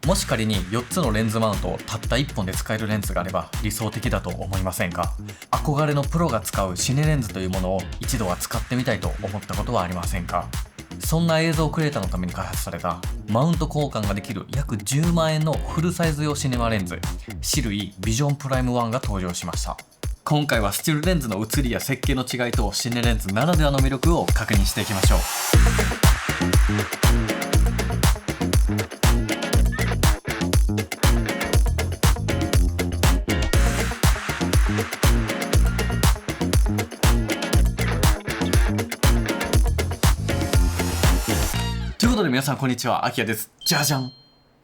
もし仮に4つのレンズマウントをたった1本で使えるレンズがあれば理想的だと思いませんか？憧れのプロが使うシネレンズというものを一度は使ってみたいと思ったことはありませんか？そんな映像クリエイターのために開発されたマウント交換ができる約10万円のフルサイズ用シネマレンズシルイビジョンプライム1が登場しました。今回はスチルレンズの写りや設計の違いとシネレンズならではの魅力を確認していきましょう。ということで皆さんこんにちは、アキヤです。じゃじゃん、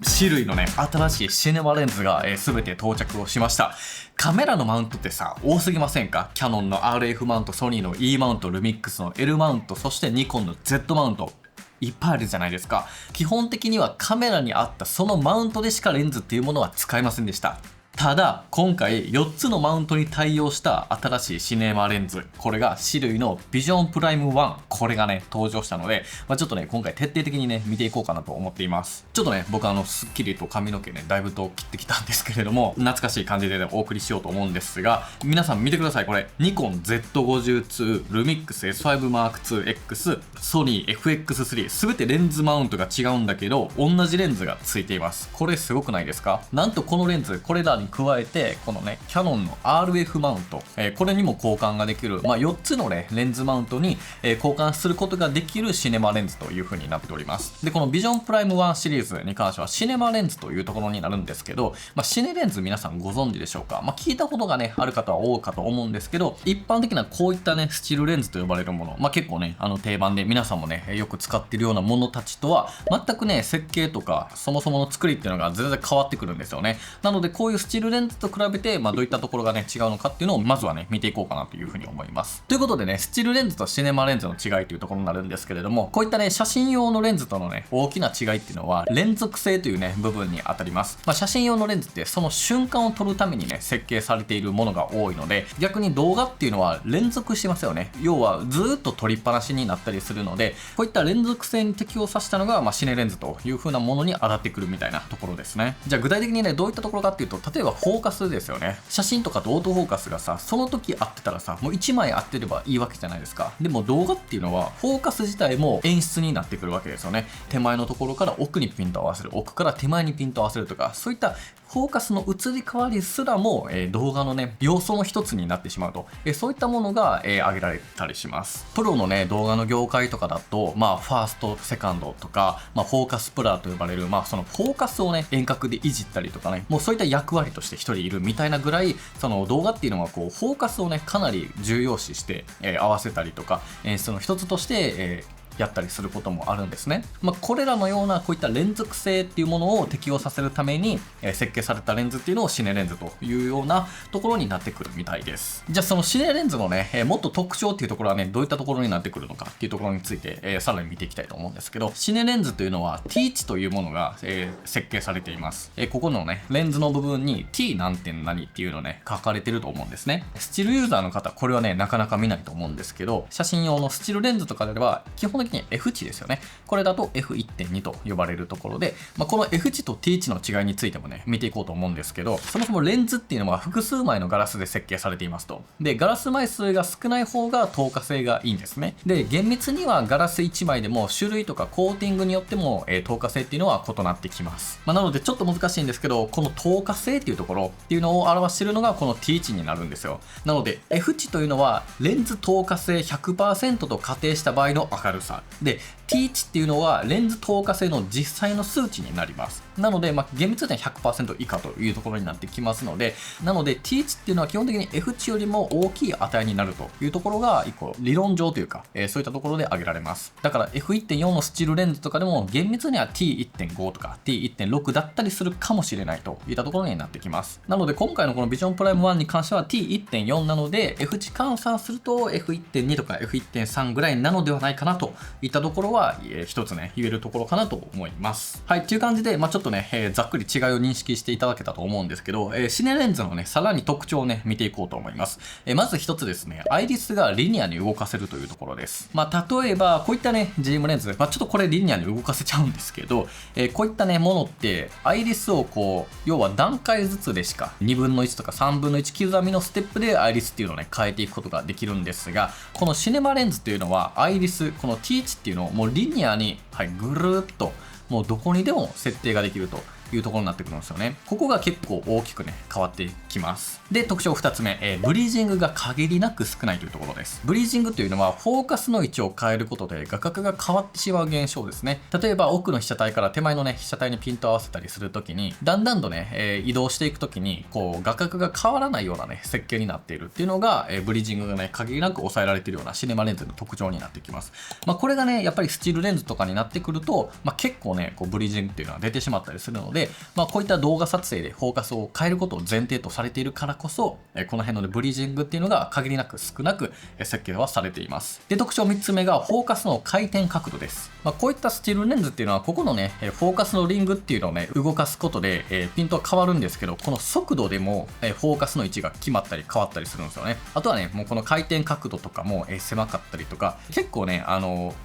シルイのね新しいシネマレンズが全て到着をしました。カメラのマウントってさ多すぎませんか？キヤノンの RF マウント、ソニーの E マウント、ルミックスの L マウント、そしてニコンの Z マウント、いっぱいあるじゃないですか。基本的にはカメラに合ったそのマウントでしかレンズっていうものは使えませんでした。ただ今回4つのマウントに対応した新しいシネマレンズ、これがシルイのビジョンプライム1、これがね登場したので、ちょっとね今回徹底的にね見ていこうかなと思っています。ちょっとね僕スッキリと髪の毛ねだいぶと切ってきたんですけれども、懐かしい感じで、ね、お送りしようと思うんですが、皆さん見てください。これニコン Z52、ルミックス S5M2X、ソニー FX3、全てレンズマウントが違うんだけど同じレンズがついています。これすごくないですか？なんとこのレンズ、これらに加えてこのねキヤノンの RF マウント、これにも交換ができる、4つのねレンズマウントに、交換することができるシネマレンズという風になっております。でこのビジョンプライム1シリーズに関してはシネマレンズというところになるんですけど、シネレンズ皆さんご存知でしょうか？聞いたことがねある方は多いかと思うんですけど、一般的なこういったねスチールレンズと呼ばれるもの、結構ね定番で皆さんもねよく使っているようなものたちとは全くね設計とかそもそもの作りっていうのが全然変わってくるんですよね。なのでこういうスチールレンズと比べて、どういったところがね違うのかっていうのをまずはね見ていこうかなというふうに思います。ということでね、スチールレンズとシネマレンズの違いというところになるんですけれども、こういったね写真用のレンズとのね大きな違いっていうのは連続性というね部分に当たります。写真用のレンズってその瞬間を撮るためにね設計されているものが多いので、逆に動画っていうのは連続してますよね。要はずっと撮りっぱなしになったりするので、こういった連続性に適応させたのが、シネレンズという風なものに当たってくるみたいなところですね。じゃあ具体的にねどういったところかっていうと、例えばフォーカスですよね。写真とかとオートフォーカスがさその時合ってたらさもう1枚合ってればいいわけじゃないですか。でも動画っていうのはフォーカス自体も演出になってくるわけですよね。手前のところから奥にピント合わせる、奥から手前にピント合わせるとか、そういったフォーカスの移り変わりすらも、動画のね要素の一つになってしまうと、そういったものが、挙げられたりします。プロのね動画の業界とかだと、ファーストセカンドとか、フォーカスプラーと呼ばれる、そのフォーカスをね遠隔でいじったりとかね、もうそういった役割として一人いるみたいなぐらい、その動画っていうのはこうフォーカスをねかなり重要視して、合わせたりとか、その一つとして、やったりすることもあるんですね。これらのようなこういった連続性っていうものを適用させるために、設計されたレンズっていうのをシネレンズというようなところになってくるみたいです。じゃあそのシネレンズのね、もっと特徴っていうところはねどういったところになってくるのかっていうところについて、さらに見ていきたいと思うんですけど、シネレンズというのは T 値というものが、設計されています。ここのねレンズの部分に T 何点何っていうのね書かれてると思うんですね。スチルユーザーの方これはねなかなか見ないと思うんですけど、写真用のスチルレンズとかであれば基本的に F 値ですよね。これだと F1.2 と呼ばれるところで、この F 値と T 値の違いについてもね見ていこうと思うんですけど、そもそもレンズっていうのは複数枚のガラスで設計されていますと。でガラス枚数が少ない方が透過性がいいんですね。で厳密にはガラス1枚でも種類とかコーティングによっても、透過性っていうのは異なってきます。なのでちょっと難しいんですけど、この透過性っていうところっていうのを表しているのがこの T 値になるんですよ。なので F 値というのはレンズ透過性 100% と仮定した場合の明るさで、T 値っていうのはレンズ透過性の実際の数値になります。なので、厳密には 100% 以下というところになってきますので、なので T 値っていうのは基本的に F 値よりも大きい値になるというところが一個理論上というか、そういったところで挙げられます。だから F1.4 のスチールレンズとかでも厳密には T1.5 とか T1.6 だったりするかもしれないといったところになってきます。なので今回のこのビジョンプライム1に関しては T1.4 なので F 値換算すると F1.2 とか F1.3 ぐらいなのではないかなといったところは、一つね、言えるところかなと思います。はい、っていう感じで、ちょっとね、ざっくり違いを認識していただけたと思うんですけど、シネレンズのね、さらに特徴をね、見ていこうと思います。まず一つですね、アイリスがリニアに動かせるというところです。例えば、こういったね、ジームレンズ、ちょっとこれリニアに動かせちゃうんですけど、こういったね、ものって、アイリスをこう、要は段階ずつでしか、2分の1とか3分の1刻みのステップでアイリスっていうのをね、変えていくことができるんですが、このシネマレンズっていうのは、アイリス、この T1 っていうのをもうリニアに、はい、ぐるーっと、もうどこにでも設定ができるというところになってくるんですよね。ここが結構大きくね、変わってきます。で、特徴2つ目、ブリージングが限りなく少ないというところです。ブリージングというのは、フォーカスの位置を変えることで画角が変わってしまう現象ですね。例えば、奥の被写体から手前のね、被写体にピントを合わせたりするときに、だんだんとね、移動していくときに、こう、画角が変わらないようなね、設計になっているっていうのが、ブリージングがね、限りなく抑えられているようなシネマレンズの特徴になってきます。これがね、やっぱりスチールレンズとかになってくると、結構ね、こうブリージングっていうのは出てしまったりするので、こういった動画撮影でフォーカスを変えることを前提とされているからこそ、この辺のブリージングっていうのが限りなく少なく設計はされています。で、特徴3つ目がフォーカスの回転角度です。こういったスチールレンズっていうのは、ここのね、フォーカスのリングっていうのをね、動かすことで、ピントは変わるんですけど、この速度でも、フォーカスの位置が決まったり変わったりするんですよね。あとはね、もうこの回転角度とかも、狭かったりとか、結構ね、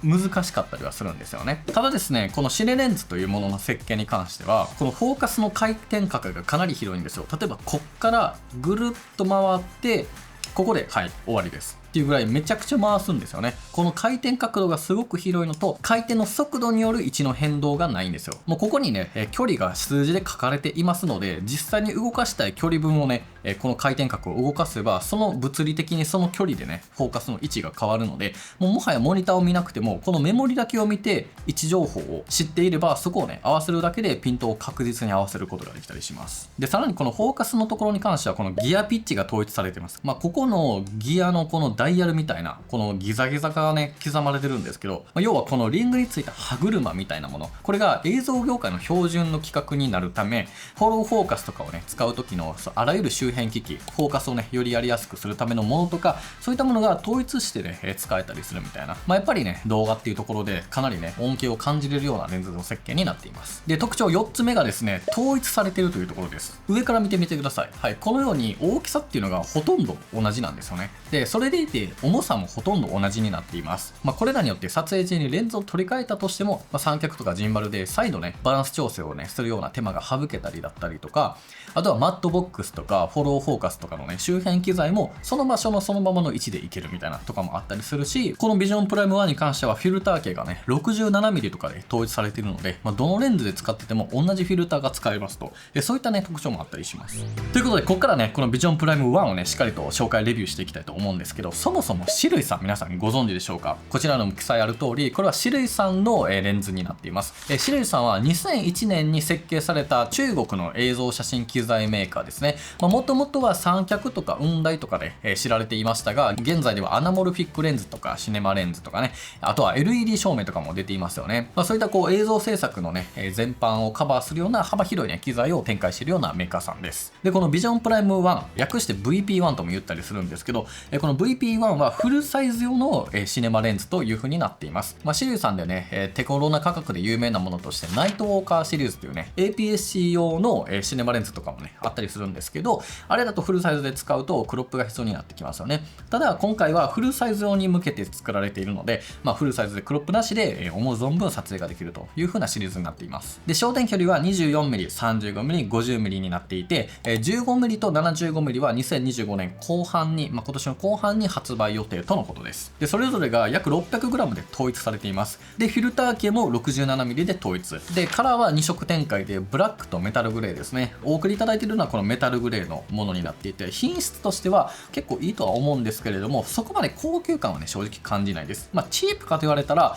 難しかったりはするんですよね。ただですね、このシネレンズというものの設計に関しては、このフォーカスの回転角がかなり広いんですよ。例えば、こっからぐるっと回って、ここで、はい、終わりです。っていうぐらいめちゃくちゃ回すんですよね。この回転角度がすごく広いのと、回転の速度による位置の変動がないんですよ。もうここにね、距離が数字で書かれていますので、実際に動かしたい距離分をね、この回転角を動かせば、その物理的にその距離でね、フォーカスの位置が変わるので、もはやモニターを見なくても、このメモリだけを見て、位置情報を知っていれば、そこをね、合わせるだけでピントを確実に合わせることができたりします。で、さらにこのフォーカスのところに関しては、このギアピッチが統一されています。ここのギアのこのダイヤルみたいな、このギザギザがね、刻まれてるんですけど、要はこのリングについた歯車みたいなもの、これが映像業界の標準の規格になるため、フォローフォーカスとかをね、使う時のあらゆる周辺機器、フォーカスをね、よりやりやすくするためのものとか、そういったものが統一してね、使えたりするみたいな。やっぱりね、動画っていうところでかなりね、恩恵を感じれるようなレンズの設計になっています。で、特徴4つ目がですね、統一されているというところです。上から見てみてください。はい、このように大きさっていうのがほとんど同じなんですよね。で、それでいて重さもほとんど同じになっています。これらによって撮影時にレンズを取り替えたとしても、三脚とかジンバルで再度ね、バランス調整をね、するような手間が省けたりだったりとか、あとはマットボックスとかフォローフォーカスとかのね、周辺機材もその場所のそのままの位置でいけるみたいなとかもあったりするし、このビジョンプライム1に関してはフィルター径がね、67mm とかで統一されているので、どのレンズで使ってても同じフィルターが使えますと、そういったね、特徴もあったりします。ということで、ここからね、このビジョンプライム1をね、しっかりと紹介レビューしていきたいと思うんですけど、そもそもシルイさん皆さんご存知でしょうか？こちらの記載ある通り、これはシルイさんのレンズになっています。シルイさんは2001年に設計された中国の映像写真機材メーカーですね。もともとは三脚とか雲台とかで知られていましたが、現在ではアナモルフィックレンズとかシネマレンズとかね、あとは LED 照明とかも出ていますよね。そういったこう映像制作のね、全般をカバーするような幅広いね、機材を展開しているようなメーカーさんです。で、このビジョンプライム1、略して VP1 とも言ったりするんですけど、この VP1 はフルサイズ用のシネマレンズという風になっています。シリーズさんでね、手頃な価格で有名なものとして、ナイトウォーカーシリーズというね、APS-C 用のシネマレンズとかもね、あったりするんですけど、あれだとフルサイズで使うとクロップが必要になってきますよね。ただ、今回はフルサイズ用に向けて作られているので、フルサイズでクロップなしで思う存分撮影ができるという風なシリーズになっています。で、焦点距離は 24mm、35mm、50mm になっていて、15mm と 75mm は2025年後半に、今年の後半に発売予定とのことです。で、それぞれが約 600g で統一されています。で、フィルター径も 67mm で統一。で、カラーは2色展開で、ブラックとメタルグレーですね。お送りいただいているのはこのメタルグレーのものになっていて、品質としては結構いいとは思うんですけれども、そこまで高級感はね、正直感じないです。チープかと言われたら、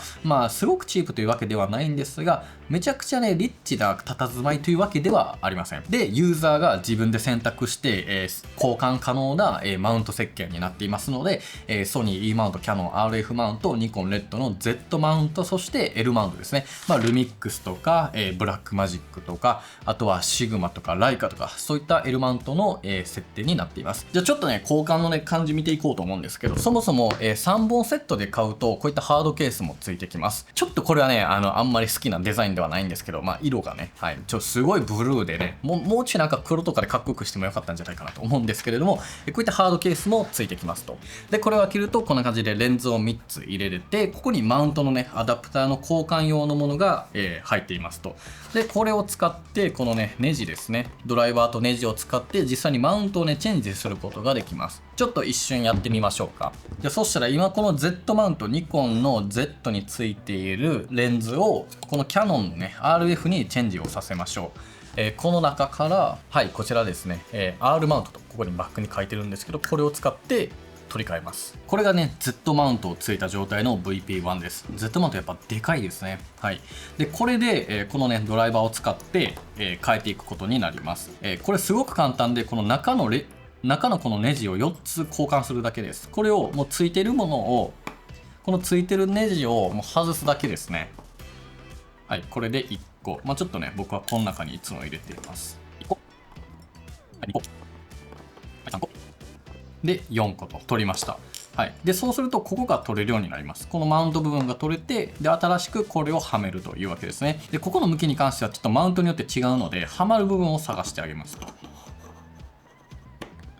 すごくチープというわけではないんですが、めちゃくちゃね、リッチな佇まいというわけではありません。で、ユーザーが自分で選択して、交換可能なマウント設計になっていますので、ソニー E マウント、キャノン RF マウント、ニコンレッドの Z マウント、そして L マウントですね。ルミックスとか、ブラックマジックとか、あとはシグマとかライカとか、そういった L マウントの、設定になっています。じゃあちょっとね、交換のね、感じ見ていこうと思うんですけど、そもそも、3本セットで買うと、こういったハードケースもついてきます。ちょっとこれはね、あんまり好きなデザインではないんですけど、色がね、はい、すごいブルーでね、もうちょいなんか黒とかでかっこよくしてもよかったんじゃないかなと思うんですけれども、こういったハードケースもついてきますと。で、これを開けると、こんな感じでレンズを3つ入れれて、ここにマウントのね、アダプターの交換用のものが、入っていますと。で、これを使って、このね、ネジですね、ドライバーとネジを使って、実際にマウントをね、チェンジすることができます。ちょっと一瞬やってみましょうか。じゃあ、そしたら今この Z マウント、ニコンの Z についているレンズを、このキャノンのね、RF にチェンジをさせましょう。この中から、はい、こちらですね、R マウントとここにバックに書いてるんですけど、これを使って取り替えます。これがね、Z マウントをついた状態の VP1 です。Z マウントやっぱでかいですね。はい。で、これで、このね、ドライバーを使って、変えていくことになります。これすごく簡単で、この中のこのネジを4つ交換するだけです。これをもうついてるものを、このついてるネジをもう外すだけですね。はい、これで1個。ちょっとね、僕はこの中にいつも入れています。1個。はい、2個。はい、3個。で、4個と取りました。はい。で、そうすると、ここが取れるようになります。このマウント部分が取れて、で、新しくこれをはめるというわけですね。で、ここの向きに関しては、ちょっとマウントによって違うので、はまる部分を探してあげますと。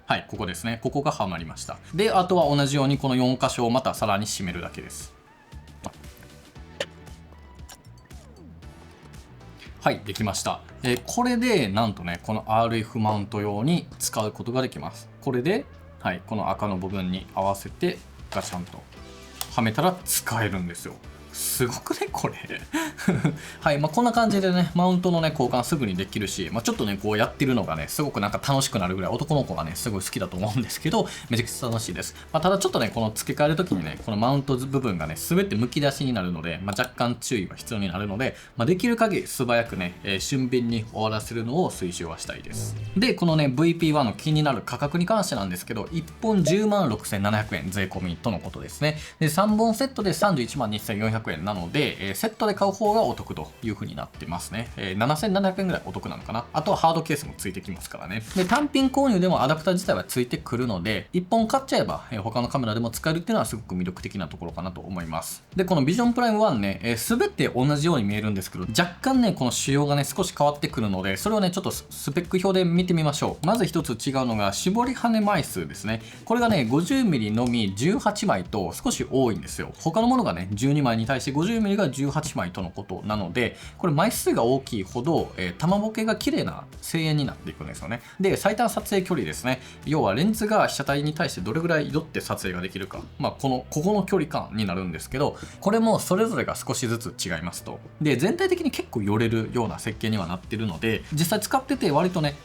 はい、ここですね。ここがはまりました。で、あとは同じように、この4箇所をまたさらに締めるだけです。はい、できました。これで、なんとね、この RF マウント用に使うことができます。これで、はい、この赤の部分に合わせて、ガチャンとはめたら使えるんですよ。すごくね、これ。はい、こんな感じでね、マウントのね、交換すぐにできるし、ちょっとね、こうやってるのがね、すごくなんか楽しくなるぐらい、男の子がね、すごい好きだと思うんですけど、めちゃくちゃ楽しいです。ただちょっとね、この付け替えるときにね、このマウント部分がね、すべて剥き出しになるので、若干注意が必要になるので、できる限り素早くね、俊敏に終わらせるのを推奨はしたいです。で、このね、VP1 の気になる価格に関してなんですけど、1本10万6700円税込みとのことですね。で、3本セットで31万2400円なので、セットで買う方がお得という風になってますね。7700円ぐらいお得なのかな。あとはハードケースもついてきますからね。で、単品購入でもアダプター自体はついてくるので、1本買っちゃえば、他のカメラでも使えるっていうのはすごく魅力的なところかなと思います。で、このビジョンプライム1ね、すべて同じように見えるんですけど、若干ね、この仕様がね、少し変わってくるので、それをね、ちょっとスペック表で見てみましょう。まず一つ違うのが、絞り跳ね枚数ですね。これがね、50mm のみ18枚と少し多いんですよ。他のものがね、12枚に対して 50mm が18枚とのことなので、これ枚数が大きいほど、玉ボケが綺麗な声援になっていくんですよね。で、最短撮影距離ですね。要はレンズが被写体に対してどれぐらい寄って撮影ができるか。ここの距離感になるんですけど、これもそれぞれが少しずつ違いますと。で、全体的に結構寄れるような設計にはなってるので、実際使ってて割とね、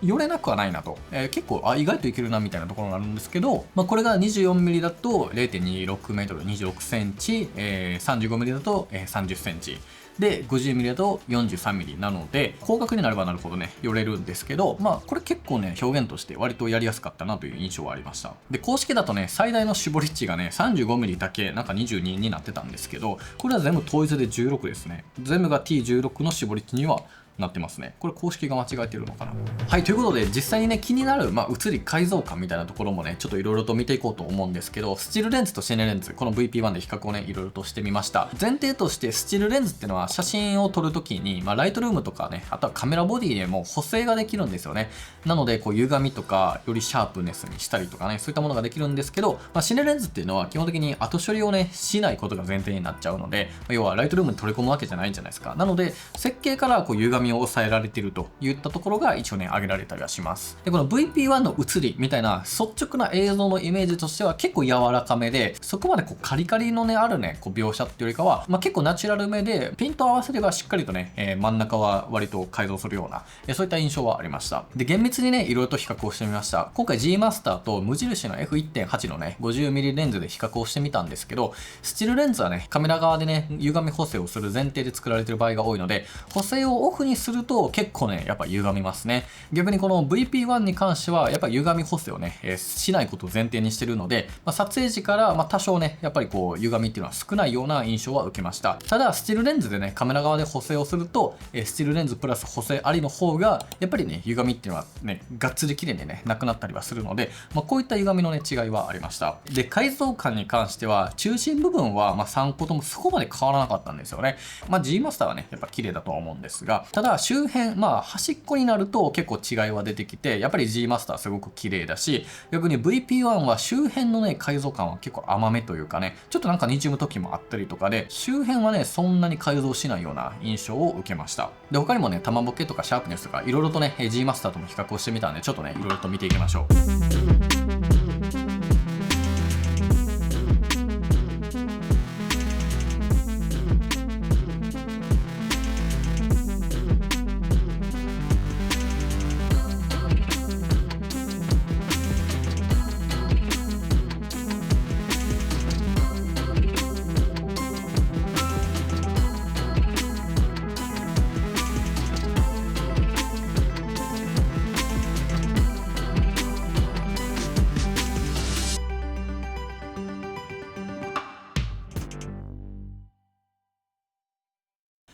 寄れなくはないなと。結構、意外といけるなみたいなところがあるんですけど、これが 24mm だと 0.26m、26センチ、35mm だと30センチ。で、50mm だと 43mm なので、広角になればなるほどね、寄れるんですけど、これ結構ね、表現として割とやりやすかったなという印象はありました。で、公式だとね、最大の絞り値がね、35mm だけ、なんか22になってたんですけど、これは全部統一で16ですね。全部が T16 の絞り値にはなってますね。これ公式が間違えてるのかな。はい、ということで実際にね、気になる、写り改造感みたいなところもね、ちょっといろいろと見ていこうと思うんですけど、スチールレンズとシネレンズ、この VP1 で比較をね、いろいろとしてみました。前提としてスチールレンズっていうのは写真を撮るときに、ライトルームとかね、あとはカメラボディでも補正ができるんですよね。なので、こう歪みとか、よりシャープネスにしたりとかね、そういったものができるんですけど、シネレンズっていうのは基本的に後処理をね、しないことが前提になっちゃうので、要はライトルームに取り込むわけじゃないんじゃないですか。なので、設計からこう歪みを抑えられているといったところが一応ね、挙げられたりはします。で、この VP1 の写りみたいな率直な映像のイメージとしては結構柔らかめで、そこまでこうカリカリのね、あるね、こう描写っていうよりかは、結構ナチュラルめで、ピント合わせればしっかりとね、真ん中は割と改造するような、そういった印象はありました。で、厳密にね、いろいろと比較をしてみました。今回 G マスターと無印の F1.8 のね、50mm レンズで比較をしてみたんですけど、スチールレンズはね、カメラ側でね、歪み補正をする前提で作られている場合が多いので、補正をオフにすると結構ね、やっぱ歪みますね。逆にこの VP1 に関しては、やっぱり歪み補正をね、しないことを前提にしてるので、撮影時から多少ね、やっぱりこう歪みっていうのは少ないような印象は受けました。ただ、スチールレンズでね、カメラ側で補正をすると、スチールレンズプラス補正ありの方が、やっぱりね、歪みっていうのはね、がっつり綺麗にね、なくなったりはするので、こういった歪みのね、違いはありました。で、解像感に関しては、中心部分は3個ともそこまで変わらなかったんですよね。G マスターはね、やっぱ綺麗だとは思うんですが、ただ周辺、端っこになると結構違いは出てきて、やっぱり G マスターすごく綺麗だし、逆に VP1 は周辺のね、解像感は結構甘めというかね、ちょっとなんか滲む時もあったりとかで、周辺はね、そんなに改造しないような印象を受けました。で、他にもね、玉ボケとかシャープネスとか、いろいろとね、G マスターとも比較をしてみたんで、ちょっとね、いろいろと見ていきましょう。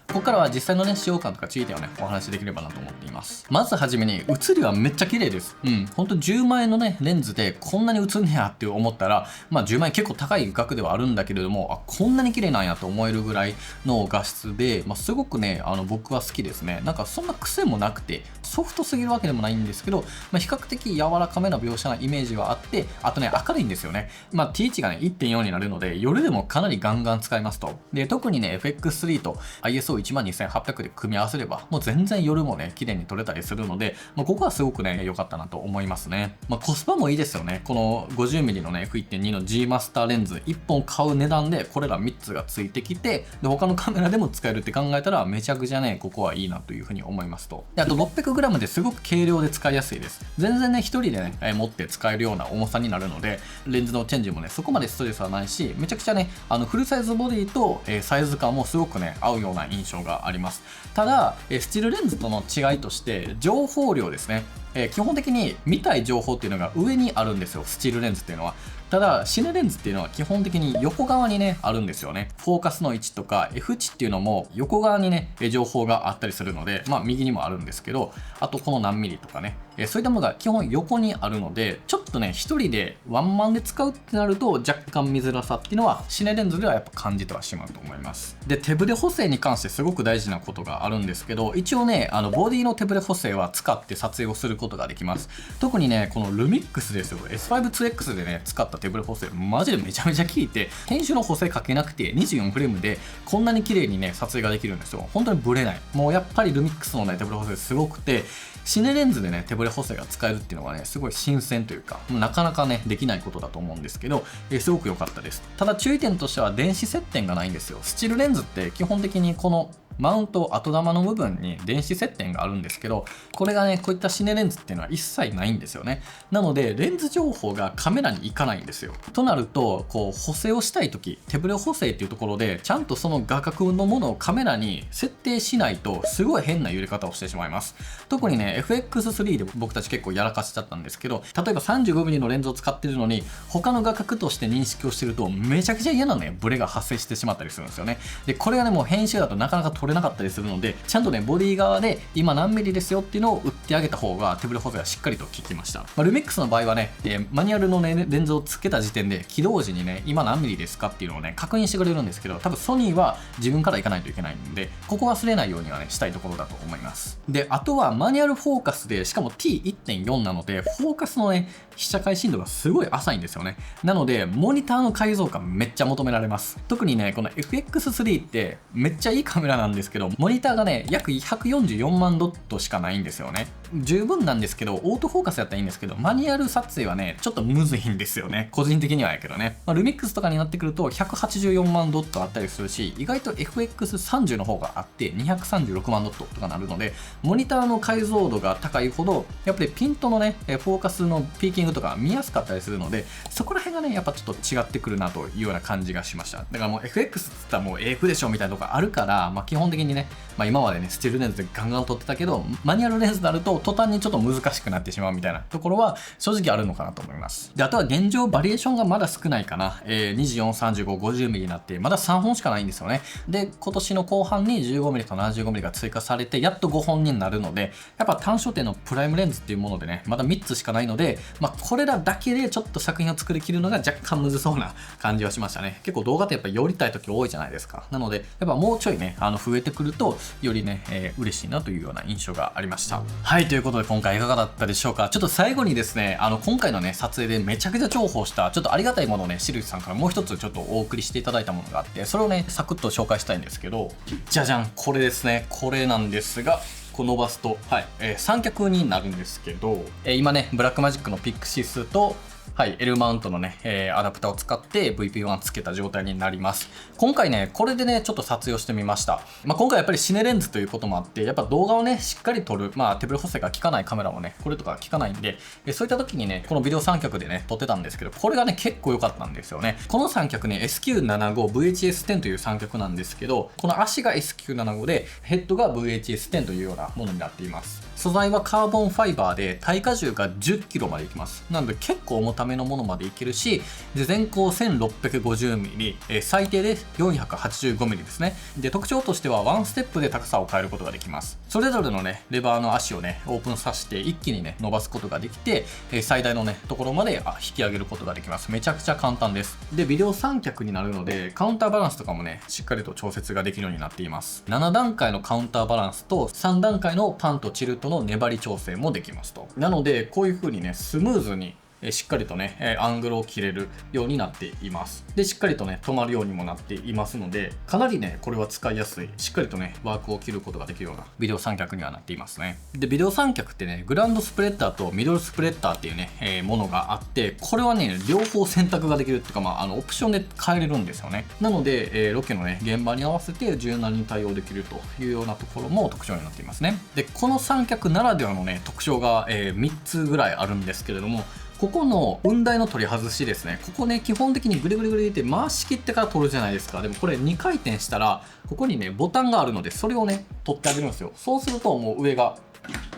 ここからは実際のね、使用感とか注意点をね、お話しできればなと思っています。まずはじめに、写りはめっちゃ綺麗です。ほんと10万円のね、レンズでこんなに映んねやって思ったら、10万円結構高い額ではあるんだけれども、こんなに綺麗なんやと思えるぐらいの画質で、すごくね、僕は好きですね。なんかそんな癖もなくて、ソフトすぎるわけでもないんですけど、比較的柔らかめな描写なイメージはあって、あとね、明るいんですよね。T 値がね、1.4 になるので、夜でもかなりガンガン使えますと。で、特にね、FX3 と ISO12800 で組み合わせれば、もう全然夜もね、綺麗に撮れたりするので、ここはすごくね、良かったなと思いますね。コスパもいいですよね。この 50mm のね、F1.2 の G マスターレンズ1本買う値段で、これら3つがついてきて、で、他のカメラでも使えるって考えたら、めちゃくちゃね、ここはいいなというふうに思いますと。で、あと 600g ですごく軽量で使いやすいです。全然ね、一人でね、持って使えるような重さになるので、レンズのチェンジもね、そこまでストレスはないし、めちゃくちゃね、フルサイズボディと、サイズ感もすごくね、合うような印象があります。ただ、スチールレンズとの違いとして、情報量ですね。基本的に見たい情報っていうのが上にあるんですよ、スチールレンズっていうのは。ただ、シネレンズっていうのは基本的に横側にね、あるんですよね。フォーカスの位置とか F 値っていうのも横側にね、情報があったりするので、右にもあるんですけど、あとこの何ミリとかね、そういったものが基本横にあるので、ちょっとね、一人でワンマンで使うってなると、若干見づらさっていうのは、シネレンズではやっぱ感じてはしまうと思います。で、手ブレ補正に関してすごく大事なことがあるんですけど、一応ね、ボディの手ブレ補正は使って撮影をすることができます。特にね、このルミックスですよ。S5-2X でね、使った手ブレ補正、マジでめちゃめちゃ効いて、編集の補正かけなくて、24フレームでこんなに綺麗にね、撮影ができるんですよ。本当にブレない。もうやっぱりルミックスのね、手ブレ補正すごくて、シネレンズでね、手ブレ補正が使えるっていうのはね、すごい新鮮というか、なかなかね、できないことだと思うんですけど、すごく良かったです。ただ注意点としては、電子接点がないんですよ。スチールレンズって基本的にこのマウント後玉の部分に電子接点があるんですけど、これがね、こういったシネレンズっていうのは一切ないんですよね。なので、レンズ情報がカメラに行かないんですよ。となると、こう、補正をしたいとき、手ブレ補正っていうところで、ちゃんとその画角のものをカメラに設定しないと、すごい変な揺れ方をしてしまいます。特にね、FX3 で僕たち結構やらかしちゃったんですけど、例えば 35mm のレンズを使ってるのに、他の画角として認識をしてると、めちゃくちゃ嫌なね、ブレが発生してしまったりするんですよね。で、これがね、もう編集だとなかなか撮れなかったりするので、ちゃんとね、ボディ側で今何ミリですよっていうのを打ってあげた方が手ブレ補正はしっかりと効きました。ルミックスの場合はね、マニュアルのね、レンズをつけた時点で起動時にね、今何ミリですかっていうのをね、確認してくれるんですけど、多分ソニーは自分から行かないといけないんで、ここ忘れないようにはね、したいところだと思います。で、あとはマニュアルフォーカスで、しかも T1.4 なので、フォーカスのね、被写界深度がすごい浅いんですよね。なので、モニターの解像感めっちゃ求められます。特にね、この FX3 ってめっちゃいいカメラなんですけど、モニターがね、約144万ドットしかないんですよね。十分なんですけど、オートフォーカスやったらいいんですけど、マニュアル撮影はね、ちょっとむずいんですよね。個人的にはやけどね。ルミックスとかになってくると、184万ドットあったりするし、意外と FX30 の方があって、236万ドットとかなるので、モニターの解像度が高いほど、やっぱりピントのね、フォーカスのピーキングとか見やすかったりするので、そこら辺がね、やっぱちょっと違ってくるなというような感じがしました。だからもう FX って言ったらもう AF でしょみたいなとこあるから、基本的にね、今までね、スチールレンズでガンガン撮ってたけど、マニュアルレンズになると途端にちょっと難しくなってしまうみたいなところは正直あるのかなと思います。で、あとは現状バリエーションがまだ少ないかな。24、35、50mm になってまだ3本しかないんですよね。で、今年の後半に 15mm と 75mm が追加されてやっと5本になるので、やっぱ単焦点のプライムレンズっていうものでね、まだ3つしかないので、これらだけでちょっと作品を作りきるのが若干むずそうな感じはしましたね。結構動画ってやっぱり寄りたい時多いじゃないですか。なので、やっぱもうちょいね、増えてくると、よりね、嬉しいなというような印象がありました。はい、ということで今回いかがだったでしょうか。ちょっと最後にですね、今回のね、撮影でめちゃくちゃ重宝した、ちょっとありがたいものをね、しるしさんからもう一つちょっとお送りしていただいたものがあって、それをね、サクッと紹介したいんですけど、じゃじゃん、これですね。これなんですが、こう伸ばすと、はい、三脚になるんですけど、今ね、ブラックマジックのピクシスと、はい、L マウントのね、アダプターを使って VP1 つけた状態になります。今回ね、これでね、ちょっと撮影をしてみました。今回やっぱりシネレンズということもあって、やっぱ動画をね、しっかり撮る、手ブレ補正が効かないカメラもね、これとか効かないんで、そういった時にね、このビデオ三脚でね、撮ってたんですけど、これがね、結構良かったんですよね。この三脚ね、SQ75VHS10 という三脚なんですけど、この足が SQ75 で、ヘッドが VHS10 というようなものになっています。素材はカーボンファイバーで耐荷重が 10kg までいきます。なので結構重ためのものまでいけるし、で全高 1650mm、最低で 485mm ですね。で特徴としてはワンステップで高さを変えることができます。それぞれのねレバーの足をねオープンさせて一気にね伸ばすことができて、最大のねところまで引き上げることができます。めちゃくちゃ簡単です。でビデオ三脚になるのでカウンターバランスとかもねしっかりと調節ができるようになっています。7段階のカウンターバランスと3段階のパンとチルトの粘り調整もできますと。なのでこういう風にねスムーズにしっかりとねアングルを切れるようになっています。でしっかりとね止まるようにもなっていますので、かなりねこれは使いやすい、しっかりとねワークを切ることができるようなビデオ三脚にはなっていますね。でビデオ三脚ってねグランドスプレッダーとミドルスプレッダーっていうね、ものがあって、これはね両方選択ができるっていうかオプションで変えれるんですよね。なので、ロケのね現場に合わせて柔軟に対応できるというようなところも特徴になっていますね。でこの三脚ならではのね特徴が、3つぐらいあるんですけれども、ここの雲台の取り外しですね。ここね、基本的にグリグリグリって回し切ってから取るじゃないですか。でもこれ2回転したら、ここにね、ボタンがあるので、それをね、取ってあげるんですよ。そうするともう上が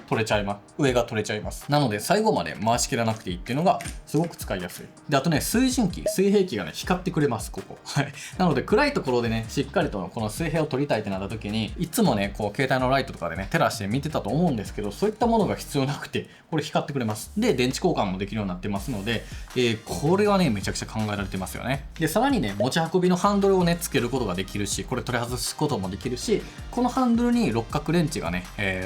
取れちゃいます。上が取れちゃいます。なので最後まで回し切らなくていいっていうのがすごく使いやすい。で、あとね、水準器、水平器がね、光ってくれます、ここ。はい。なので暗いところでね、しっかりとこの水平を取りたいってなった時に、いつもね、こう携帯のライトとかでね、照らして見てたと思うんですけど、そういったものが必要なくて、これ光ってくれます。で、電池交換もできるようになってますので、これはね、めちゃくちゃ考えられてますよね。で、さらにね、持ち運びのハンドルをね、つけることができるし、これ取り外すこともできるし、このハンドルに六角レンチがね、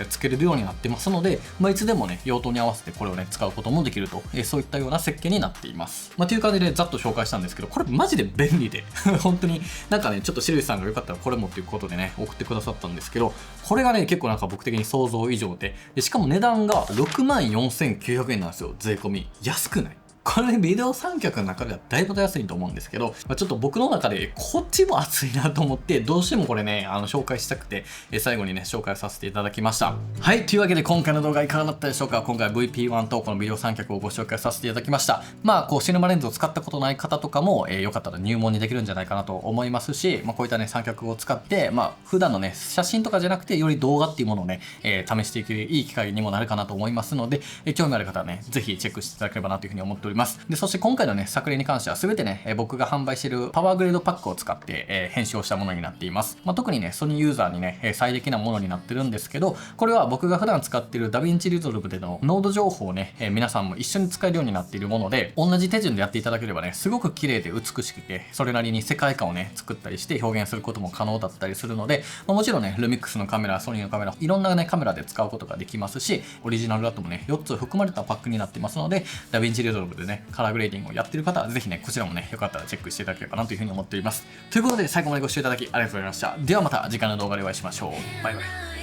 つけれるようになってますので、いつでもね、用途に合わせてこれをね、使うこともできると、そういったような設計になっています。という感じでざっと紹介したんですけど、これマジで便利で、本当になんかね、ちょっとシルビさんがよかったらこれもっていうことでね、送ってくださったんですけど、これがね、結構なんか僕的に想像以上で、しかも値段が64,900円なんですよ、税込み。安くない？これビデオ三脚の中ではだいぶ安いと思うんですけど、ちょっと僕の中でこっちも熱いなと思って、どうしてもこれね、紹介したくて、最後にね、紹介させていただきました。はい、というわけで今回の動画いかがだったでしょうか。今回 VP1 とこのビデオ三脚をご紹介させていただきました。こうシネマレンズを使ったことない方とかも、よかったら入門にできるんじゃないかなと思いますし、こういったね、三脚を使って、普段のね、写真とかじゃなくて、より動画っていうものをね、試していけるいい機会にもなるかなと思いますので、興味ある方はね、ぜひチェックしていただければなというふうに思っております。で、そして今回のね、作例に関しては全てね、僕が販売しているパワーグレードパックを使って、編集をしたものになっています。特にね、ソニーユーザーにね、最適なものになってるんですけど、これは僕が普段使っているダヴィンチリゾルブでのノード情報をね、皆さんも一緒に使えるようになっているもので、同じ手順でやっていただければね、すごく綺麗で美しくて、それなりに世界観をね、作ったりして表現することも可能だったりするので、もちろんね、ルミックスのカメラ、ソニーのカメラ、いろんなね、カメラで使うことができますし、オリジナルだともね、4つ含まれたパックになってますので、ダヴィンチリゾルブでね、カラーグレーディングをやっている方はぜひね、こちらもね、よかったらチェックしていただければなというふうに思っております。ということで、最後までご視聴いただきありがとうございました。ではまた次回の動画でお会いしましょう。バイバイ。